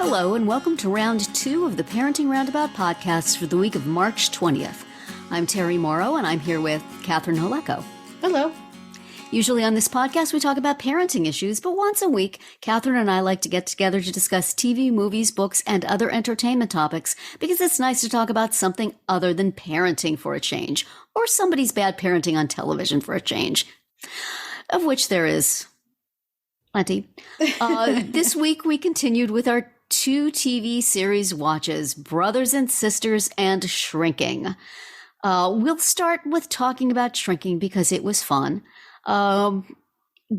Hello, and welcome to round 2 of the Parenting Roundabout podcast for the week of March 20th. I'm Terry Morrow, and I'm here with Catherine Holeko. Hello. Usually on this podcast, we talk about parenting issues, but once a week, Catherine and I like to get together to discuss TV, movies, books, and other entertainment topics because it's nice to talk about something other than parenting for a change, or somebody's bad parenting on television for a change, of which there is plenty. This week, we continued with our 2 TV series watches, Brothers and Sisters and Shrinking. We'll start with talking about Shrinking because it was fun. The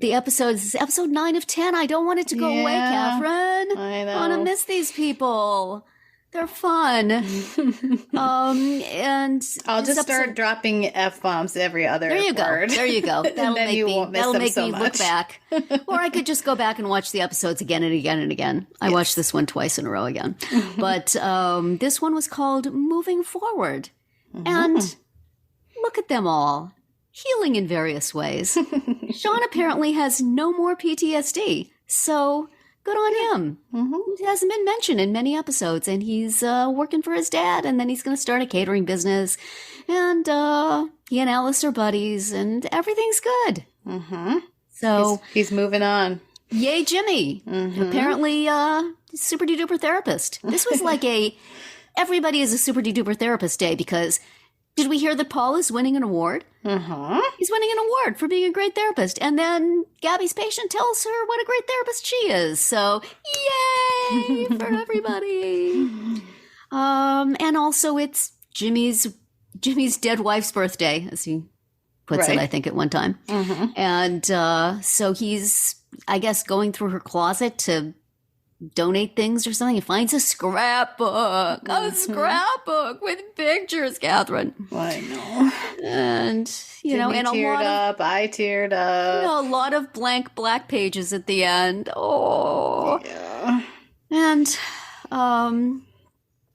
episode is episode 9 of 10. I don't want it to go away, Catherine. I know. I want to miss these people. They're fun. And I'll just start dropping F-bombs every other word. There you go. That'll then make you me, won't miss that'll them make so me much. look back. Or I could just go back and watch the episodes again and again and again. I watched this one twice in a row again. But this one was called Moving Forward. And look at them all. Healing in various ways. Sean apparently has no more PTSD, so good on him. It hasn't been mentioned in many episodes, and he's working for his dad, and then he's going to start a catering business, and he and Alice are buddies, and everything's good. So he's moving on. Yay, Jimmy. Apparently, super-de-duper therapist. This was like everybody is a super-de-duper therapist day, because did we hear that Paul is winning an award? He's winning an award for being a great therapist. And then Gabby's patient tells her what a great therapist she is. So, yay for everybody. And also it's Jimmy's dead wife's birthday, as he puts it, I think, at one time. And so he's, I guess, going through her closet to donate things or something. He finds a scrapbook with pictures, Catherine. I know. And and I teared up. A lot of blank black pages at the end. Oh, yeah. And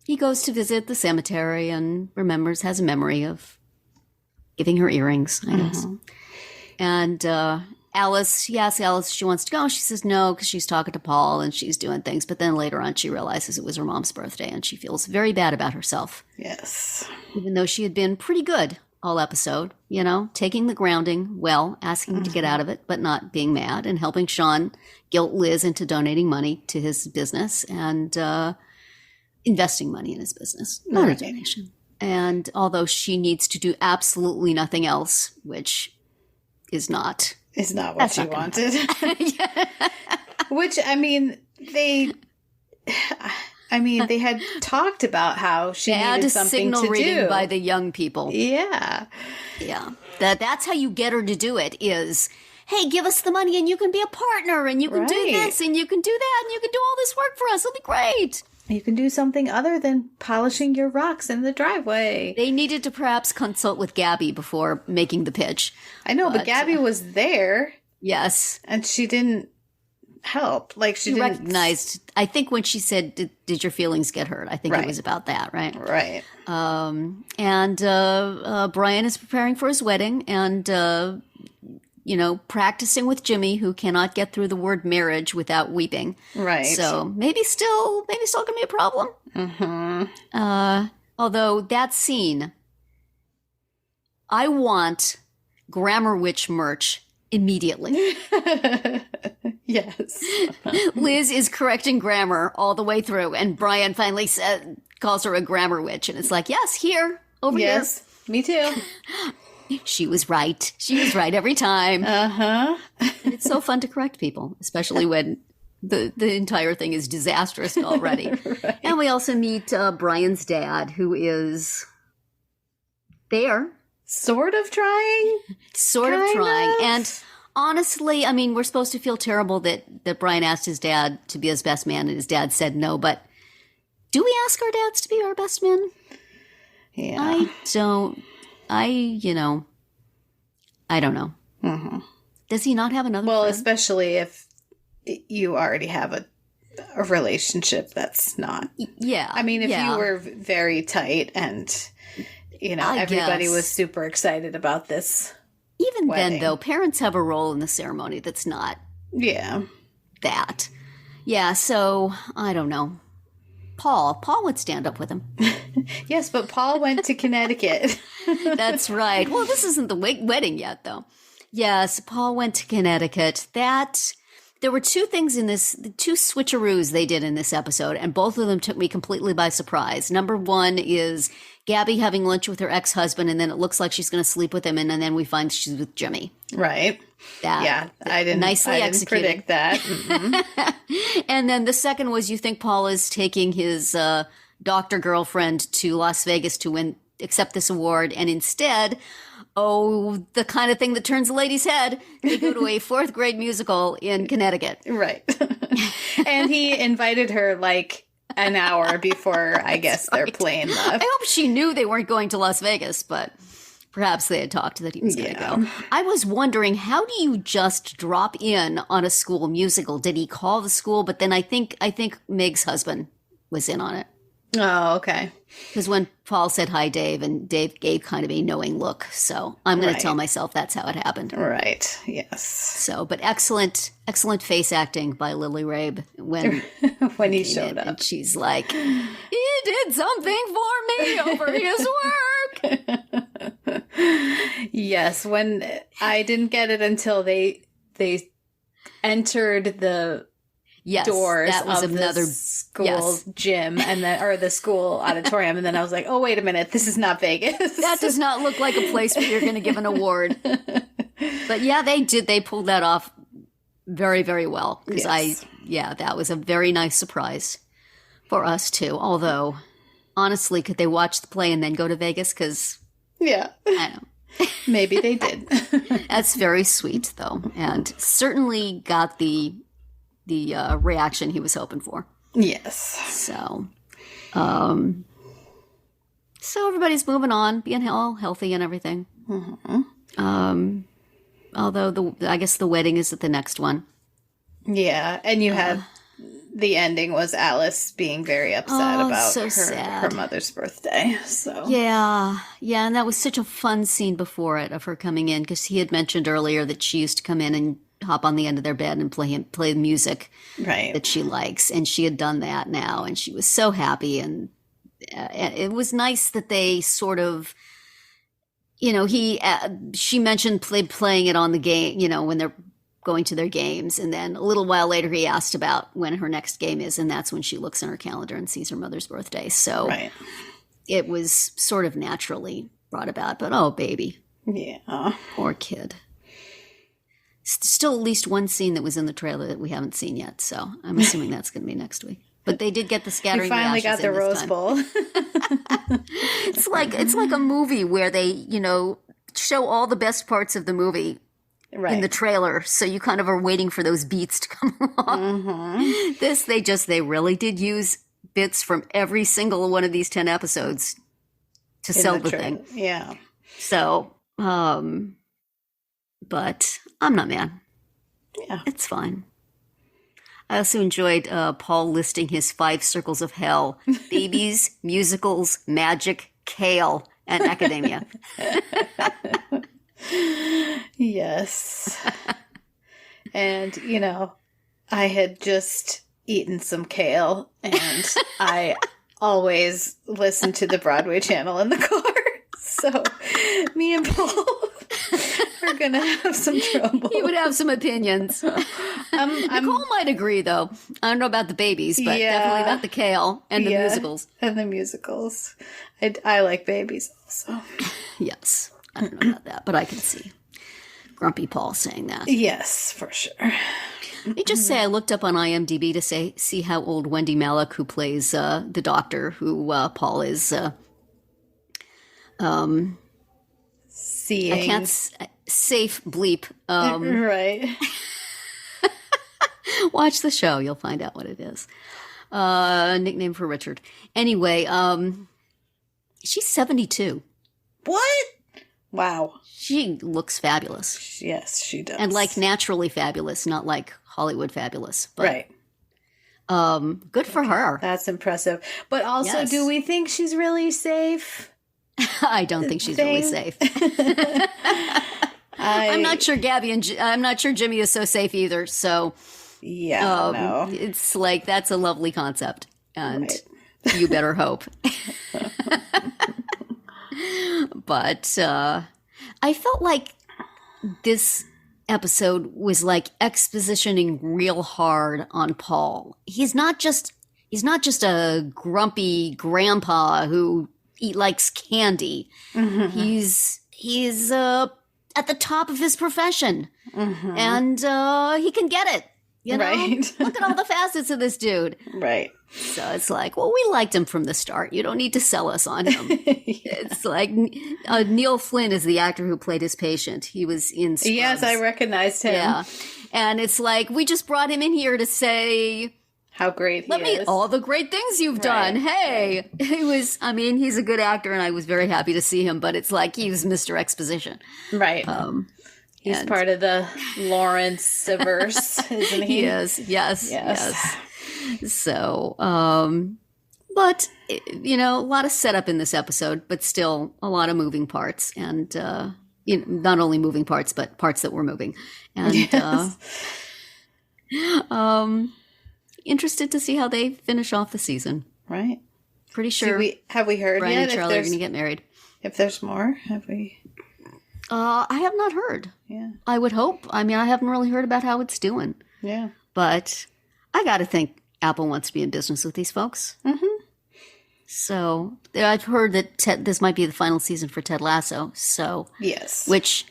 he goes to visit the cemetery and has a memory of giving her earrings, I guess. And Alice, he asks Alice if she wants to go. She says no because she's talking to Paul and she's doing things. But then later on she realizes it was her mom's birthday and she feels very bad about herself. Yes. Even though she had been pretty good all episode, taking the grounding well, asking to get out of it, but not being mad, and helping Sean guilt Liz into donating money to his business and investing money in his business, not a donation. And although she needs to do absolutely nothing else, which is not... It's not what she wanted. Which, they had talked about how she needed something signal to reading do by the young people. Yeah. Yeah. That's how you get her to do it is, hey, give us the money and you can be a partner and you can do this and you can do that and you can do all this work for us. It'll be great. You can do something other than polishing your rocks in the driveway. They needed to perhaps consult with Gabby before making the pitch. I know, but Gabby was there. Yes. And she didn't help. She didn't... recognized, I think when she said, did your feelings get hurt? I think it was about that, right? Right. And Brian is preparing for his wedding and, practicing with Jimmy, who cannot get through the word marriage without weeping. Right. So maybe still gonna be a problem. Although that scene, I want Grammar Witch merch immediately. Yes. Liz is correcting grammar all the way through, and Brian finally calls her a grammar witch, and it's like, yes, here, over here. Yes, me too. She was right. She was right every time. And it's so fun to correct people, especially when the entire thing is disastrous already. Right. And we also meet Brian's dad, who is there. Sort of trying. Sort of trying. And honestly, we're supposed to feel terrible that Brian asked his dad to be his best man and his dad said no. But do we ask our dads to be our best men? Yeah. I don't know. Does he not have another friend? Especially if you already have a relationship that's not. Yeah. If you were very tight and, everybody was super excited about this. Even wedding. then, though, parents have a role in the ceremony that's not that. Yeah, so I don't know. Paul would stand up with him. Yes, but Paul went to Connecticut. That's right. Well, this isn't the wedding yet, though. Yes, Paul went to Connecticut. There were two things in this, the two switcheroos they did in this episode, and both of them took me completely by surprise. Number one is Gabby having lunch with her ex-husband, and then it looks like she's going to sleep with him, and then we find she's with Jimmy. Right. I didn't predict that. Mm-hmm. And then the second was, you think Paul is taking his doctor girlfriend to Las Vegas to accept this award, and instead, the kind of thing that turns a lady's head, they go to a 4th grade musical in Connecticut. Right. And he invited her like an hour before, I guess, their plane left. I hope she knew they weren't going to Las Vegas, but perhaps they had talked that he was going to go. I was wondering, how do you just drop in on a school musical? Did he call the school? But then I think Meg's husband was in on it. Oh, okay. Because when Paul said, "Hi, Dave," and Dave gave kind of a knowing look. So I'm going to tell myself that's how it happened. Right. Yes. So, but excellent face acting by Lily Rabe when he showed up. And she's like, "He did something for me over his work." Yes. When I didn't get it until they entered the doors that was of another the school gym and then, or the school auditorium. And then I was like, oh, wait a minute. This is not Vegas. That does not look like a place where you're going to give an award. But yeah, they did. They pulled that off very, very well. Because that was a very nice surprise for us too. Although, honestly, could they watch the play and then go to Vegas? Because I know. Maybe they did. That's very sweet though. And certainly got the reaction he was hoping for. Yes. So everybody's moving on, being all healthy and everything. Mm-hmm. Although I guess the wedding is at the next one. Yeah, and you had the ending was Alice being very upset about her mother's birthday. So yeah, and that was such a fun scene before it of her coming in, because he had mentioned earlier that she used to come in and hop on the end of their bed and play music that she likes, and she had done that now, and she was so happy, and it was nice that they sort of, she mentioned playing it on the game, when they're going to their games, and then a little while later he asked about when her next game is, and that's when she looks in her calendar and sees her mother's birthday. So it was sort of naturally brought about, but oh baby, poor kid. Still at least one scene that was in the trailer that we haven't seen yet, so I'm assuming that's going to be next week. But they did get the scattering. We finally got the Rose Bowl. It's like a movie where they, show all the best parts of the movie in the trailer, so you kind of are waiting for those beats to come along. Mm-hmm. They really did use bits from every single one of these 10 episodes to sell the thing. Yeah. So, but I'm not mad. Yeah. It's fine. I also enjoyed Paul listing his 5 circles of hell: babies, musicals, magic, kale, and academia. Yes. And, I had just eaten some kale, and I always listen to the Broadway channel in the car. So me and Paul are going to have some trouble. He would have some opinions. Nicole might agree, though. I don't know about the babies, but definitely about the kale and the musicals. And the musicals. I like babies also. Yes. I don't know about that, but I can see Grumpy Paul saying that. Yes, for sure. Let me just say I looked up on IMDb to see how old Wendy Malick, who plays the doctor, who Paul is... seeing. I can't safe bleep. Right. Watch the show. You'll find out what it is. Nickname for Richard. Anyway, she's 72. What? Wow. She looks fabulous. Yes, she does. And like naturally fabulous, not like Hollywood fabulous. But, right. Good for her. That's impressive. But also, do we think she's really safe? I don't think she's really safe. I'm not sure I'm not sure Jimmy is so safe either. So Yeah, no. It's like, that's a lovely concept. And you better hope. But I felt like this episode was like expositioning real hard on Paul. He's not just a grumpy grandpa who likes candy. Mm-hmm. He's at the top of his profession, and he can get it. You know? Right. Look at all the facets of this dude. Right. So it's like, well, we liked him from the start. You don't need to sell us on him. It's like Neil Flynn is the actor who played his patient. He was in Scrubs. Yes, I recognized him. Yeah. And it's like, we just brought him in here to say how great he is. All the great things you've done. Hey, he's a good actor, and I was very happy to see him, but it's like he was Mr. Exposition. Right. He's part of the Lawrence-verse, isn't he? He is. Yes. So, but, a lot of setup in this episode, but still a lot of moving parts, and, not only moving parts, but parts that were moving. And, interested to see how they finish off the season. Right. Pretty sure. Have we heard Brian yet and Charlie are going to get married? If there's more, have we? I have not heard. Yeah. I would hope. I haven't really heard about how it's doing. Yeah. But I got to think Apple wants to be in business with these folks. Mm-hmm. So I've heard that this might be the final season for Ted Lasso. So yes. Which,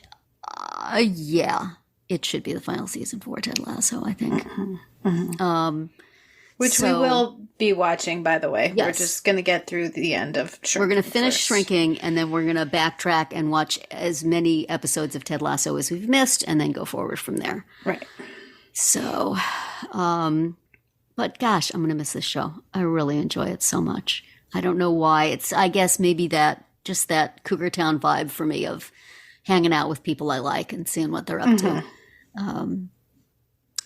it should be the final season for Ted Lasso, I think. Mm-hmm. Mm-hmm. Which we will be watching, by the way. Yes. We're just going to get through the end of Shrinking. We're going to finish Shrinking, and then we're going to backtrack and watch as many episodes of Ted Lasso as we've missed, and then go forward from there. Right. So, but gosh, I'm going to miss this show. I really enjoy it so much. I don't know why. I guess maybe that Cougar Town vibe for me of hanging out with people I like and seeing what they're up to.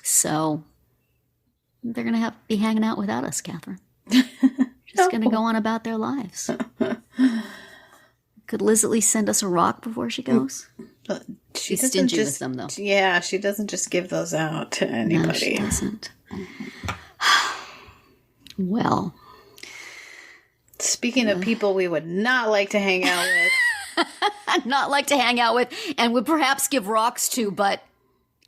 So they're going to be hanging out without us, Catherine. Just going to go on about their lives. Could Liz at least send us a rock before she goes? She's stingy with them, though. Yeah, she doesn't just give those out to anybody. No, she doesn't. Well. Speaking of people we would not like to hang out with. Not like to hang out with, and would perhaps give rocks to, but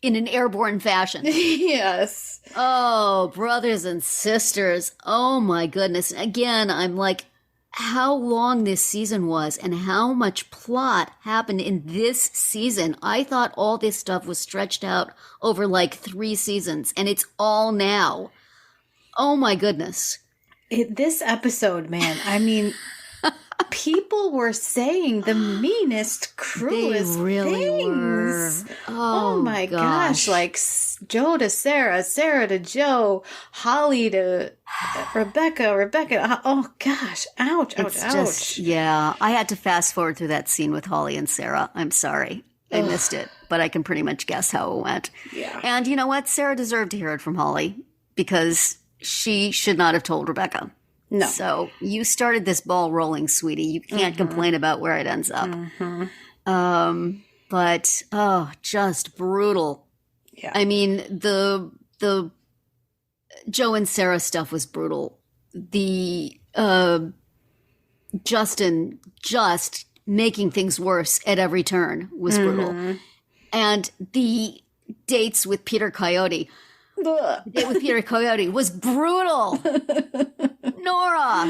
in an airborne fashion. Yes. Oh, brothers and sisters. Oh, my goodness. Again, I'm like, how long this season was and how much plot happened in this season. I thought all this stuff was stretched out over like 3 seasons, and it's all now. Oh, my goodness. This episode, man, people were saying the meanest, cruelest they really things. Were. Oh my gosh. Like Joe to Sarah, Sarah to Joe, Holly to Rebecca. Oh gosh. Ouch, ouch. Yeah, I had to fast forward through that scene with Holly and Sarah. I'm sorry. I missed it, but I can pretty much guess how it went. Yeah. And you know what? Sarah deserved to hear it from Holly because she should not have told Rebecca. No. So you started this ball rolling, sweetie. You can't complain about where it ends up. Mm-hmm. But just brutal. Yeah. The Joe and Sarah stuff was brutal. The Justin just making things worse at every turn was brutal. And the dates with Peter Coyote. The date with Peter Coyote was brutal. Nora.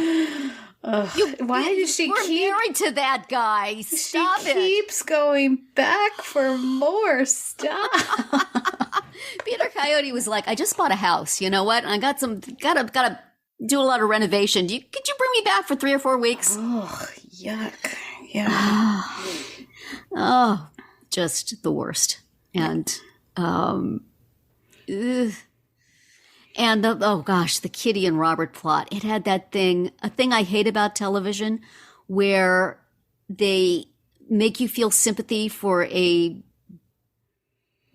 Why does she keep married to that guy? Stop it. She keeps going back for more stuff. Peter Coyote was like, I just bought a house. You know what? I got gotta do a lot of renovation. Could you bring me back for 3 or 4 weeks? Oh, yuck. Yeah. Oh, just the worst. And and the Kitty and Robert plot. It had a thing I hate about television where they make you feel sympathy for a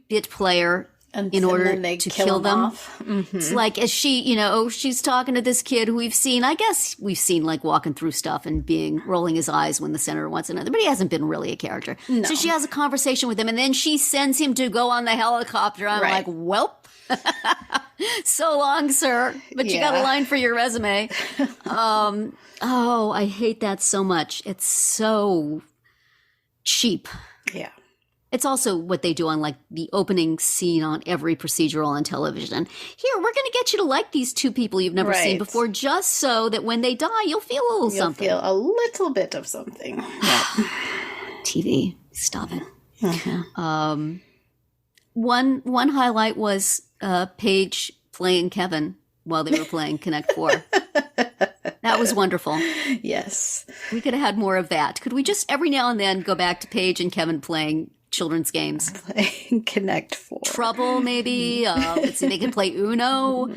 bit player in order to kill them. Mm-hmm. It's like, as she, she's talking to this kid who we've seen like walking through stuff and rolling his eyes when the senator wants another, but he hasn't been really a character. No. So she has a conversation with him and then she sends him to go on the helicopter. I'm like, welp. So long, sir. But you got a line for your resume. I hate that so much. It's so cheap. Yeah. It's also what they do on like the opening scene on every procedural on television. Here, we're going to get you to like these two people you've never seen before, just so that when they die, you'll feel a little something. Feel a little bit of something. Yep. TV, stop it. One highlight was Paige playing Kevin while they were playing Connect 4. That was wonderful. Yes. We could have had more of that. Could we just every now and then go back to Paige and Kevin playing children's games? Playing Connect 4. Trouble, maybe. Let's see, they can play Uno.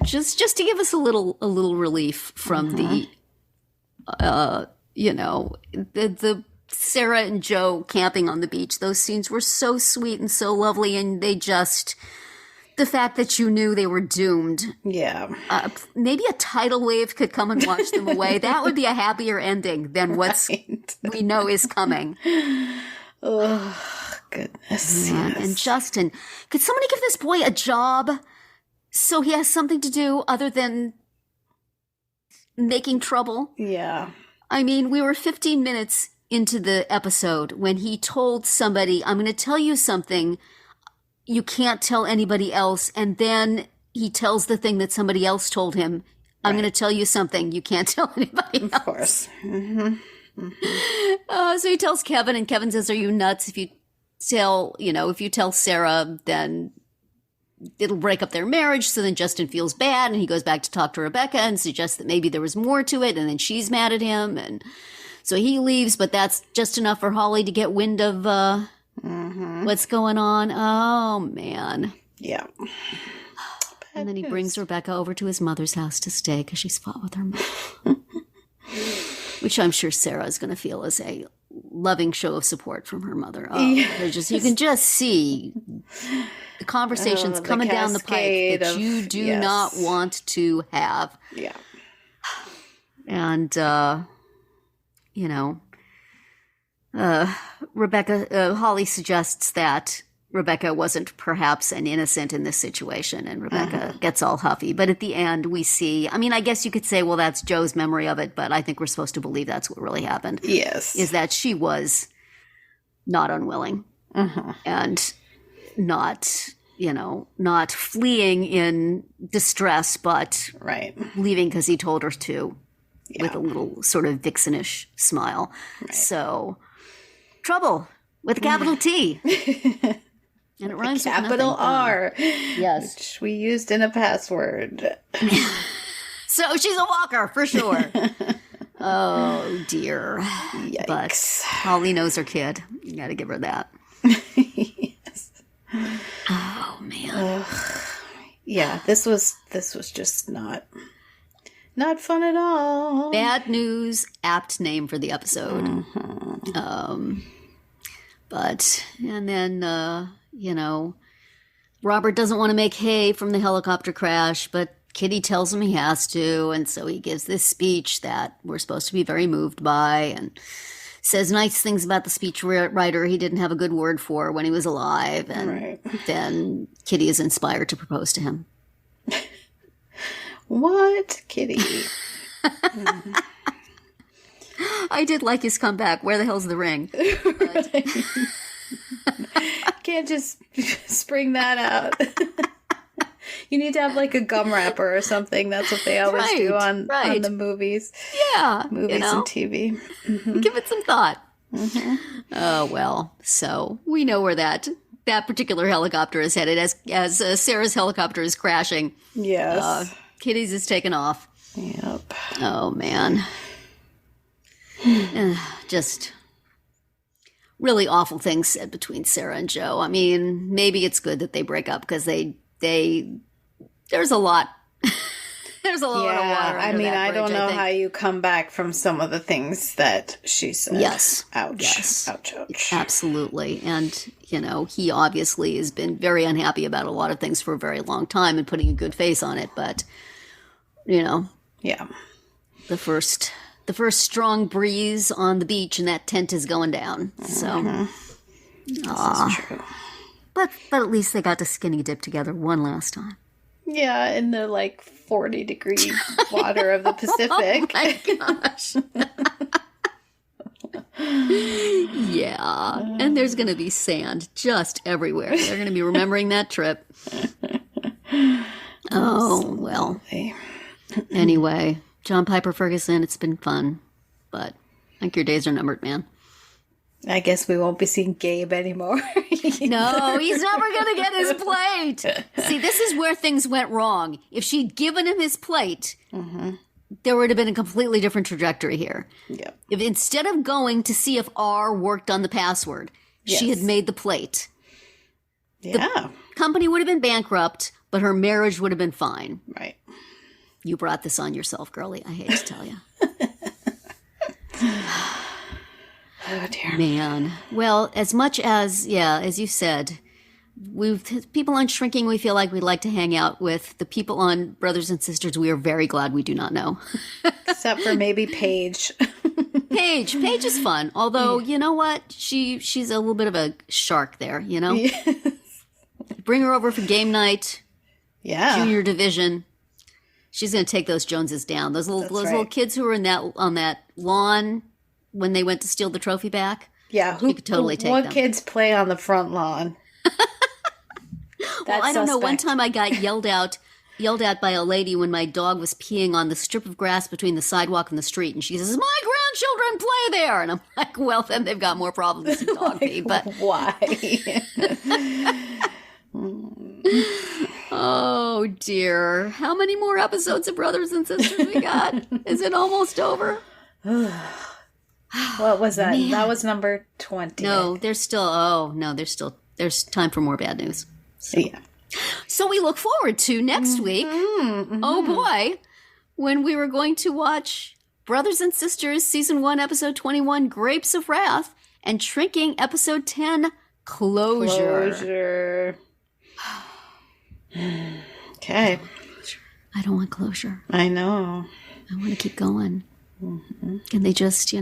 Just to give us a little relief from the Sarah and Joe camping on the beach. Those scenes were so sweet and so lovely, and they just... The fact that you knew they were doomed. Yeah. Maybe a tidal wave could come and wash them away. That would be a happier ending than what we know is coming. Oh, goodness. Yes. And Justin, could somebody give this boy a job so he has something to do other than making trouble? Yeah. I mean, we were 15 minutes into the episode when he told somebody, I'm going to tell you something you can't tell anybody else. And then he tells the thing that somebody else told him. I'm going to tell you something you can't tell anybody else. Of course. Mm-hmm. Mm-hmm. So he tells Kevin, and Kevin says, are you nuts? If you tell Sarah, then it'll break up their marriage. So then Justin feels bad, and he goes back to talk to Rebecca and suggests that maybe there was more to it. And then she's mad at him. And so he leaves, but that's just enough for Holly to get wind of, what's going on? Oh, man. Yeah. And then he brings Rebecca over to his mother's house to stay because she's fought with her mother. Which I'm sure Sarah is going to feel as a loving show of support from her mother. Oh, yes. You can just see the conversations coming down the pipe that you do not want to have. Yeah. And, Holly suggests that Rebecca wasn't perhaps an innocent in this situation, and Rebecca gets all huffy. But at the end, we see, I guess you could say, well, that's Joe's memory of it, but I think we're supposed to believe that's what really happened. Yes. Is that she was not unwilling and not fleeing in distress, but leaving because he told her to with a little sort of vixenish smile. Right. So... Trouble with a capital T. And it rhymes with capital R. Yes. Which we used in a password. So she's a walker for sure. Oh, dear. Yikes. But Holly knows her kid. You got to give her that. Yes. Oh, man. Yeah, this was just not fun at all. Bad news, apt name for the episode. And then, Robert doesn't want to make hay from the helicopter crash, but Kitty tells him he has to. And so he gives this speech that we're supposed to be very moved by and says nice things about the speech writer he didn't have a good word for when he was alive. And then Kitty is inspired to propose to him. What? Kitty. I did like his comeback. Where the hell's the ring? Can't just spring that out. You need to have like a gum wrapper or something. That's what they always do on the movies. Yeah. Movies and TV. Give it some thought. Oh, well. So we know where that particular helicopter is headed as Sarah's helicopter is crashing. Yes. Kitty's is taken off. Yep. Oh, man. Just really awful things said between Sarah and Joe. Maybe it's good that they break up because there's a lot. There's a lot of water. I don't know how you come back from some of the things that she said. Yes. Ouch. Yes. Ouch, ouch. Absolutely. And, he obviously has been very unhappy about a lot of things for a very long time and putting a good face on it. But, Yeah. The first strong breeze on the beach and that tent is going down. So. This is true. But at least they got to skinny dip together one last time. Yeah, in the 40-degree water of the Pacific. Oh my gosh. Yeah. And there's going to be sand just everywhere. They're going to be remembering that trip. Oh, well. Anyway, John Piper Ferguson, it's been fun. But I think your days are numbered, man. I guess we won't be seeing Gabe anymore. No, he's never going to get his plate. See, this is where things went wrong. If she'd given him his plate, there would have been a completely different trajectory here. Yep. If instead of going to see if R worked on the password, she had made the plate. Yeah. The company would have been bankrupt, but her marriage would have been fine. Right. You brought this on yourself, girlie. I hate to tell you. Oh, dear. Man. Well, as much as, as you said, people on Shrinking, we feel like we'd like to hang out with. The people on Brothers and Sisters, we are very glad we do not know. Except for maybe Paige. Paige is fun. Although, you know what? She's a little bit of a shark there, you know? Yes. Bring her over for game night. Yeah. Junior division. She's going to take those Joneses down. Those little kids who were on that lawn when they went to steal the trophy back. Yeah, you could totally take them. What kids play on the front lawn? Well, I don't know. One time I got yelled at by a lady when my dog was peeing on the strip of grass between the sidewalk and the street, and she says, "My grandchildren play there," and I'm like, "Well, then they've got more problems than dog pee." But why? Oh dear, how many more episodes of Brothers and Sisters we got? Is it almost over? What was that? Man. That was number 20. No, there's time for more bad news. So we look forward to next week. Oh boy, when we were going to watch Brothers and Sisters Season 1, Episode 21, Grapes of Wrath, and Shrinking, Episode 10, Closure. Okay. I don't want closure. I know. I want to keep going. Can they just,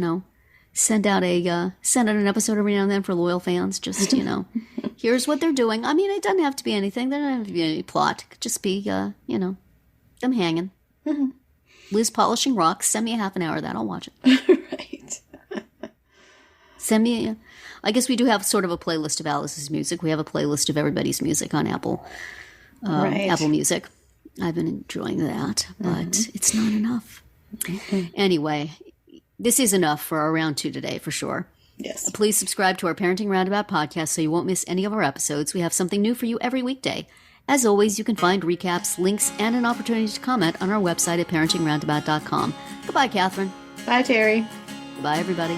send out an episode every now and then for loyal fans? Just, here's what they're doing. I mean, it doesn't have to be anything. There doesn't have to be any plot. It could just be, them hanging. Liz polishing rocks. Send me a half an hour of that. I'll watch it. Right. Send me I guess we do have sort of a playlist of Alice's music. We have a playlist of everybody's music on Apple Music. I've been enjoying that, but it's not enough. Anyway, this is enough for our round 2 today, for sure. Yes. Please subscribe to our Parenting Roundabout podcast so you won't miss any of our episodes. We have something new for you every weekday. As always, you can find recaps, links, and an opportunity to comment on our website at parentingroundabout.com. Goodbye, Catherine. Bye, Terry. Goodbye, everybody.